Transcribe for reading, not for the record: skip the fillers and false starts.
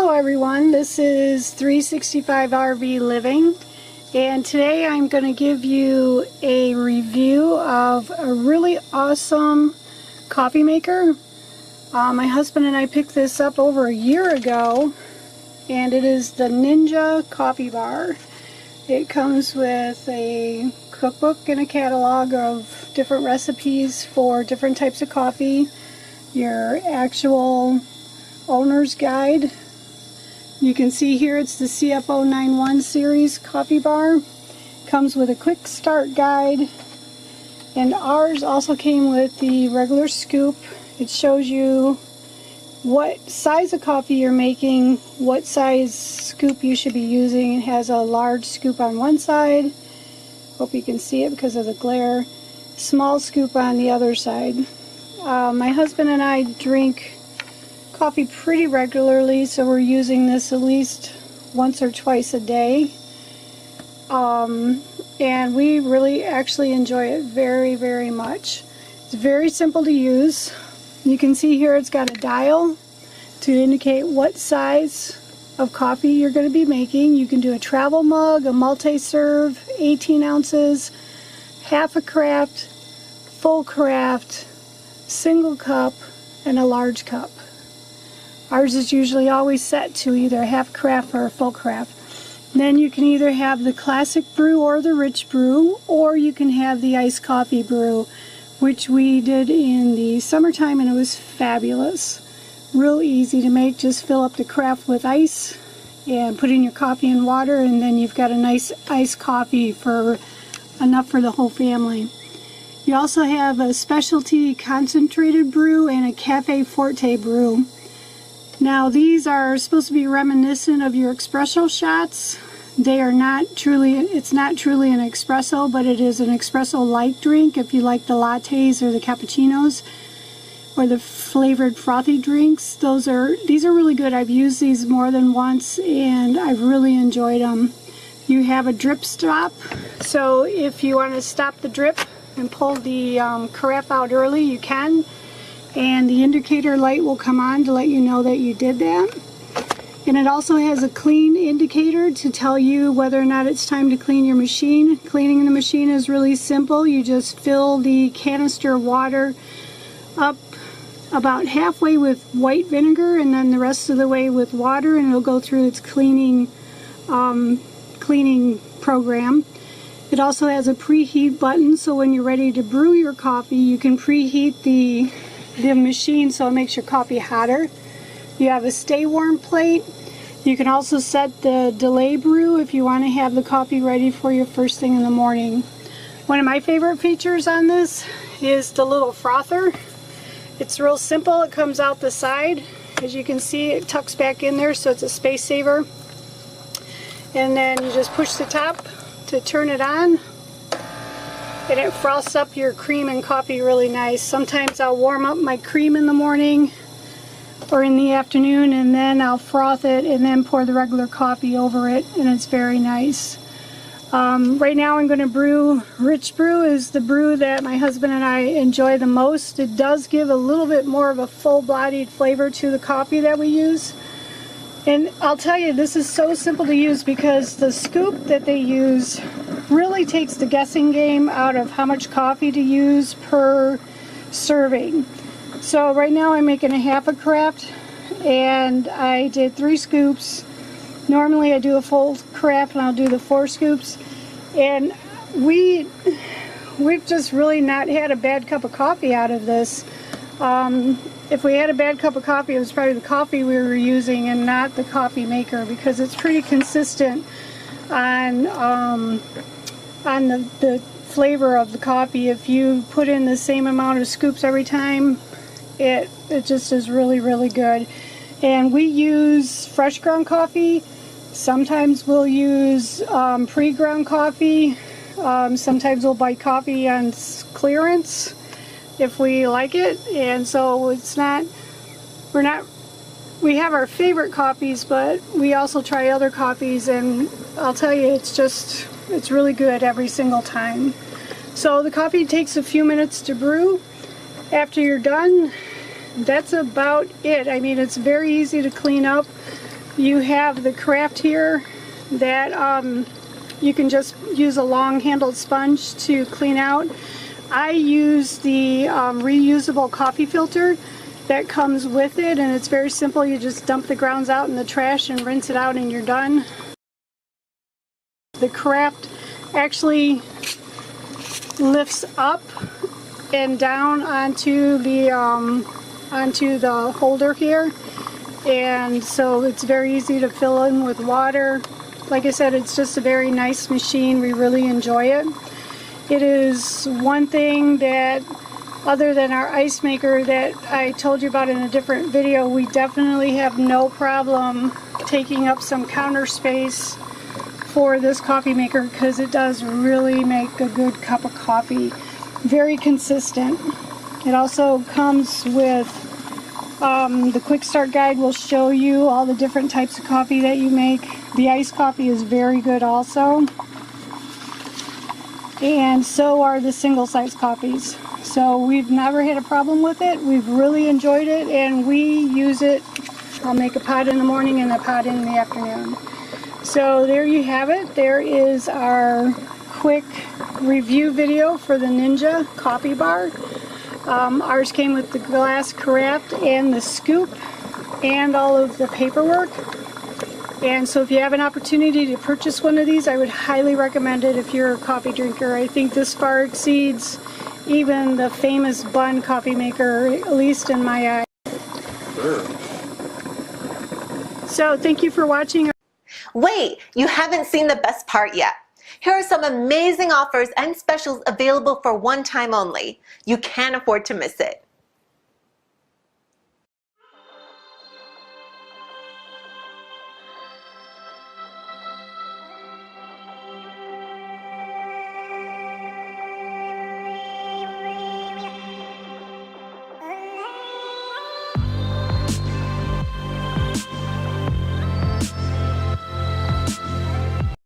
Hello everyone, this is 365 RV Living, and today I'm going to give you a review of a really awesome coffee maker. My husband and I picked this up over a year ago, and it is the Ninja Coffee Bar. It comes with a cookbook and a catalog of different recipes for different types of coffee, your actual owner's guide. You can see here it's the CFO 91 series coffee bar. Comes with a quick start guide, and ours also came with the regular scoop. It shows you what size of coffee you're making, what size scoop you should be using. It has a large scoop on one side, hope you can see it because of the glare, small scoop on the other side. My husband and I drink coffee pretty regularly, so we're using this at least once or twice a day, and we really actually enjoy it very much. It's very simple to use. You can see here it's got a dial to indicate what size of coffee you're going to be making. You can do a travel mug, a multi-serve, 18 ounces, half a craft, full craft, single cup, and a large cup. Ours is usually always set to either a half carafe or a full carafe. Then you can either have the classic brew or the rich brew, or you can have the iced coffee brew, which we did in the summertime, and it was fabulous. Real easy to make. Just fill up the carafe with ice and put in your coffee and water, and then you've got a nice iced coffee for enough for the whole family. You also have a specialty concentrated brew and a Cafe Forte brew. Now these are supposed to be reminiscent of your espresso shots. They are not truly, it's not truly an espresso, but it is an espresso-like drink if you like the lattes or the cappuccinos or the flavored frothy drinks. These are really good. I've used these more than once and I've really enjoyed them. You have a drip stop, so if you want to stop the drip and pull the carafe out early, you can. And the indicator light will come on to let you know that you did that. And it also has a clean indicator to tell you whether or not it's time to clean your machine. Cleaning the machine is really simple. You just fill the canister of water up about halfway with white vinegar and then the rest of the way with water, and it'll go through its cleaning program. It also has a preheat button, so when you're ready to brew your coffee, you can preheat the machine so it makes your coffee hotter. You have a stay warm plate. You can also set the delay brew if you want to have the coffee ready for you first thing in the morning. One of my favorite features on this is the little frother. It's real simple. It comes out the side. As you can see, it tucks back in there, so it's a space saver. And then you just push the top to turn it on, and it froths up your cream and coffee really nice. Sometimes I'll warm up my cream in the morning or in the afternoon, and then I'll froth it and then pour the regular coffee over it, and it's very nice. Right now I'm going to brew Rich Brew. Is the brew that my husband and I enjoy the most. It does give a little bit more of a full-bodied flavor to the coffee that we use. And I'll tell you, this is so simple to use because the scoop that they use really takes the guessing game out of how much coffee to use per serving. So right now I'm making a half a carafe, and I did 3 scoops. Normally I do a full carafe and I'll do the 4 scoops. And we've just really not had a bad cup of coffee out of this. If we had a bad cup of coffee, it was probably the coffee we were using and not the coffee maker, because it's pretty consistent on the flavor of the coffee. If you put in the same amount of scoops every time, it just is really good. And we use fresh ground coffee. Sometimes we'll use pre-ground coffee. Sometimes we'll buy coffee on clearance if we like it. And so we have our favorite coffees, but we also try other coffees, and I'll tell you, it's really good every single time. So the coffee takes a few minutes to brew. After you're done, that's about it. I mean, it's very easy to clean up. You have the carafe here that you can just use a long-handled sponge to clean out. I use the reusable coffee filter that comes with it, and it's very simple. You just dump the grounds out in the trash and rinse it out and you're done. The carafe actually lifts up and down onto the holder here, and so it's very easy to fill in with water. Like I said, it's just a very nice machine. We really enjoy it. It is one thing that, other than our ice maker that I told you about in a different video, we definitely have no problem taking up some counter space for this coffee maker, because it does really make a good cup of coffee. Very consistent. It also comes with the quick start guide. Will show you all the different types of coffee that you make. The iced coffee is very good also, and so are the single size coffees. So we've never had a problem with it. We've really enjoyed it, and we use it. I'll make a pot in the morning and a pot in the afternoon. So there you have it. There is our quick review video for the Ninja coffee bar. Ours came with the glass carafe and the scoop and all of the paperwork. And so if you have an opportunity to purchase one of these, I would highly recommend it if you're a coffee drinker. I think this far exceeds even the famous Bun coffee maker, at least in my eye. So thank you for watching. Wait, you haven't seen the best part yet. Here are some amazing offers and specials available for one time only. You can't afford to miss it.